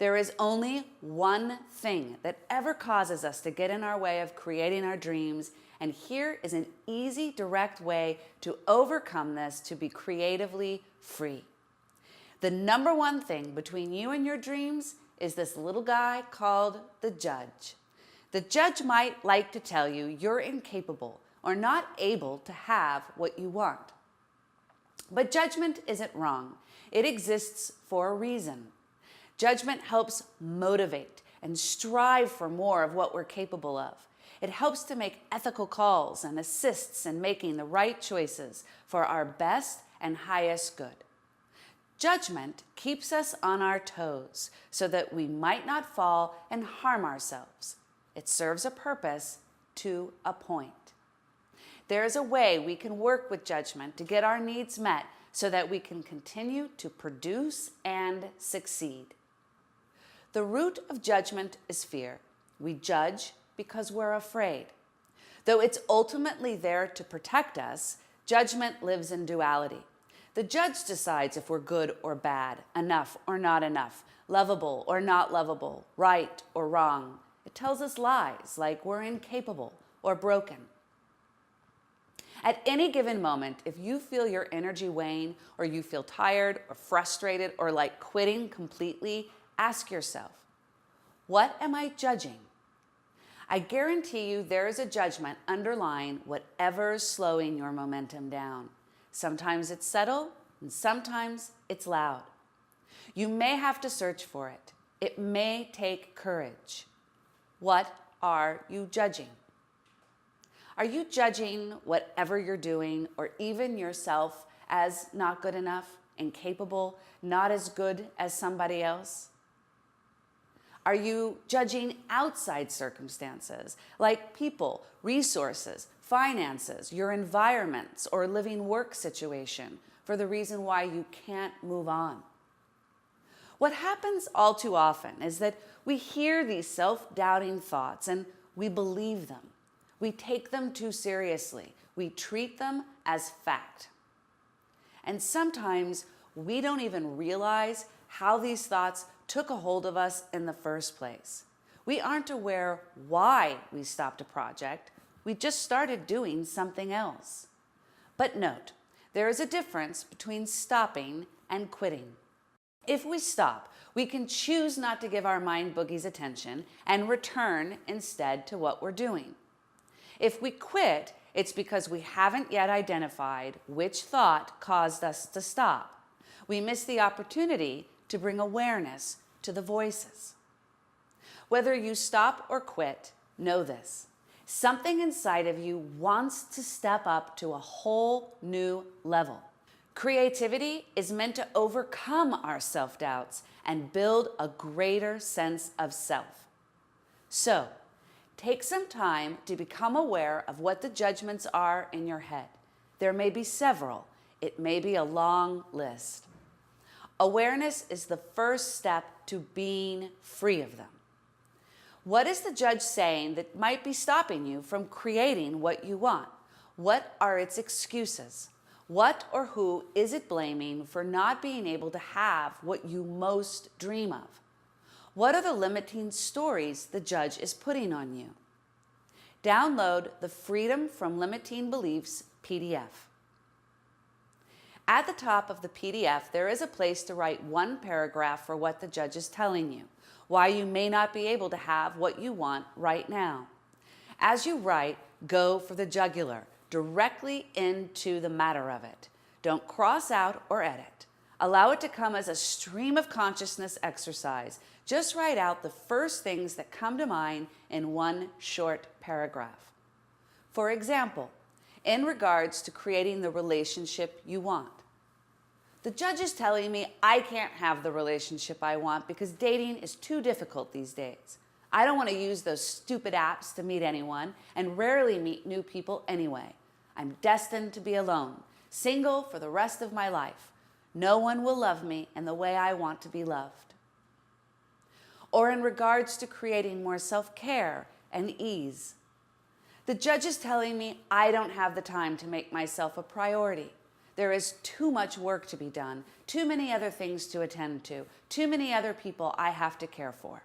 There is only one thing that ever causes us to get in our way of creating our dreams, and here is an easy, direct way to overcome this to be creatively free. The number one thing between you and your dreams is this little guy called the judge. The judge might like to tell you you're incapable or not able to have what you want. But judgment isn't wrong. It exists for a reason. Judgment helps motivate and strive for more of what we're capable of. It helps to make ethical calls and assists in making the right choices for our best and highest good. Judgment keeps us on our toes so that we might not fall and harm ourselves. It serves a purpose to a point. There is a way we can work with judgment to get our needs met so that we can continue to produce and succeed. The root of judgment is fear. We judge because we're afraid. Though it's ultimately there to protect us, judgment lives in duality. The judge decides if we're good or bad, enough or not enough, lovable or not lovable, right or wrong. It tells us lies like we're incapable or broken. At any given moment, if you feel your energy wane or you feel tired or frustrated or like quitting completely, ask yourself, what am I judging? I guarantee you there is a judgment underlying whatever's slowing your momentum down. Sometimes it's subtle and sometimes it's loud. You may have to search for it. It may take courage. What are you judging? Are you judging whatever you're doing or even yourself as not good enough, incapable, not as good as somebody else? Are you judging outside circumstances like people, resources, finances, your environments, or living work situation for the reason why you can't move on? What happens all too often is that we hear these self-doubting thoughts and we believe them. We take them too seriously. We treat them as fact. And sometimes we don't even realize how these thoughts took a hold of us in the first place. We aren't aware why we stopped a project. We just started doing something else. But note, there is a difference between stopping and quitting. If we stop, we can choose not to give our mind boogies attention and return instead to what we're doing. If we quit, it's because we haven't yet identified which thought caused us to stop. We miss the opportunity to bring awareness to the voices. Whether you stop or quit, know this. Something inside of you wants to step up to a whole new level. Creativity is meant to overcome our self-doubts and build a greater sense of self. So, take some time to become aware of what the judgments are in your head. There may be several. It may be a long list. Awareness is the first step to being free of them. What is the judge saying that might be stopping you from creating what you want? What are its excuses? What or who is it blaming for not being able to have what you most dream of? What are the limiting stories the judge is putting on you? Download the Freedom from Limiting Beliefs PDF. At the top of the PDF, there is a place to write one paragraph for what the judge is telling you, why you may not be able to have what you want right now. As you write, go for the jugular, directly into the matter of it. Don't cross out or edit. Allow it to come as a stream of consciousness exercise. Just write out the first things that come to mind in one short paragraph. For example, in regards to creating the relationship you want. The judge is telling me I can't have the relationship I want because dating is too difficult these days. I don't want to use those stupid apps to meet anyone and rarely meet new people anyway. I'm destined to be alone, single for the rest of my life. No one will love me in the way I want to be loved. Or in regards to creating more self-care and ease. The judge is telling me I don't have the time to make myself a priority. There is too much work to be done, too many other things to attend to, too many other people I have to care for.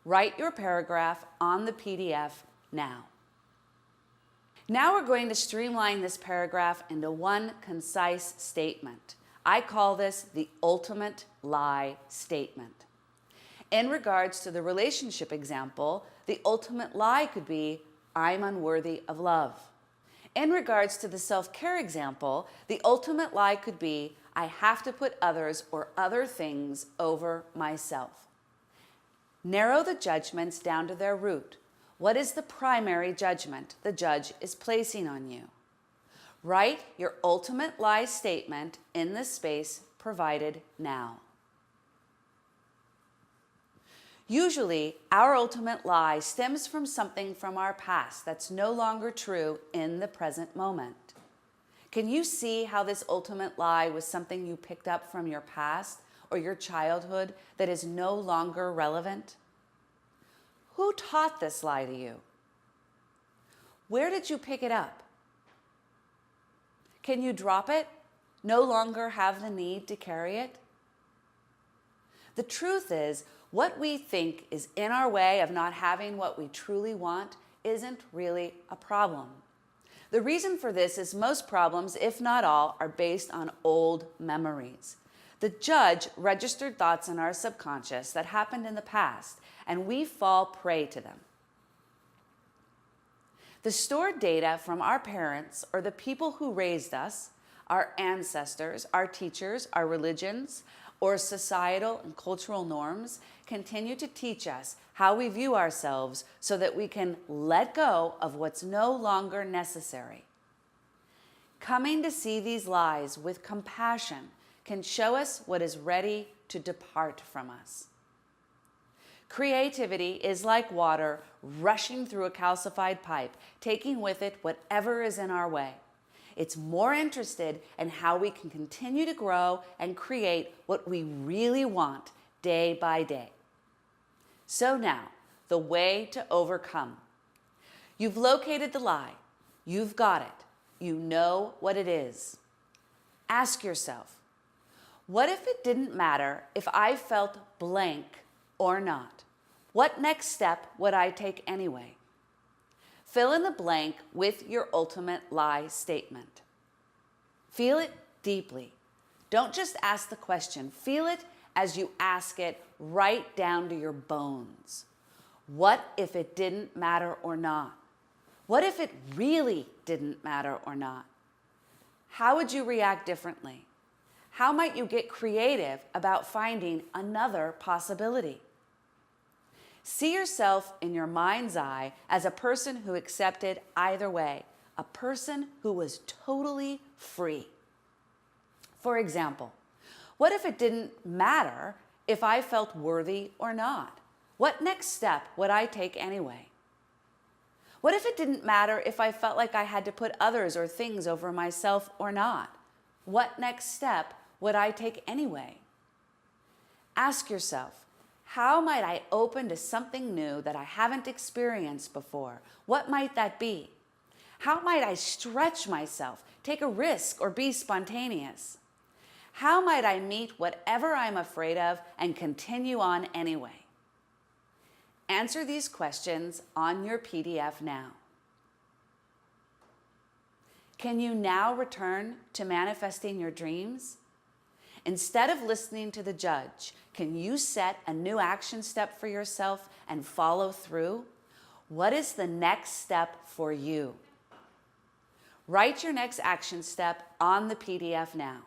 Write your paragraph on the PDF now. Now we're going to streamline this paragraph into one concise statement. I call this the ultimate lie statement. In regards to the relationship example, the ultimate lie could be, I'm unworthy of love. In regards to the self-care example, the ultimate lie could be, I have to put others or other things over myself. Narrow the judgments down to their root. What is the primary judgment the judge is placing on you? Write your ultimate lie statement in the space provided now. Usually, our ultimate lie stems from something from our past that's no longer true in the present moment. Can you see how this ultimate lie was something you picked up from your past or your childhood that is no longer relevant? Who taught this lie to you? Where did you pick it up? Can you drop it? No longer have the need to carry it? The truth is, what we think is in our way of not having what we truly want isn't really a problem. The reason for this is most problems, if not all, are based on old memories. The judge registered thoughts in our subconscious that happened in the past, and we fall prey to them. The stored data from our parents or the people who raised us, our ancestors, our teachers, our religions, or societal and cultural norms continue to teach us how we view ourselves so that we can let go of what's no longer necessary. Coming to see these lies with compassion can show us what is ready to depart from us. Creativity is like water rushing through a calcified pipe, taking with it whatever is in our way. It's more interested in how we can continue to grow and create what we really want day by day. So now, the way to overcome. You've located the lie. You've got it. You know what it is. Ask yourself, what if it didn't matter if I felt blank or not? What next step would I take anyway? Fill in the blank with your ultimate lie statement. Feel it deeply. Don't just ask the question. Feel it as you ask it right down to your bones. What if it didn't matter or not? What if it really didn't matter or not? How would you react differently? How might you get creative about finding another possibility? See yourself in your mind's eye as a person who accepted either way, a person who was totally free. For example, what if it didn't matter if I felt worthy or not? What next step would I take anyway? What if it didn't matter if I felt like I had to put others or things over myself or not? What next step would I take anyway? Ask yourself, how might I open to something new that I haven't experienced before? What might that be? How might I stretch myself, take a risk, or be spontaneous? How might I meet whatever I'm afraid of and continue on anyway? Answer these questions on your PDF now. Can you now return to manifesting your dreams? Instead of listening to the judge, can you set a new action step for yourself and follow through? What is the next step for you? Write your next action step on the PDF now.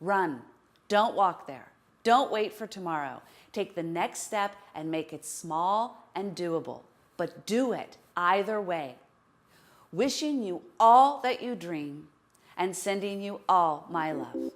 Run. Don't walk there. Don't wait for tomorrow. Take the next step and make it small and doable, but do it either way. Wishing you all that you dream and sending you all my love.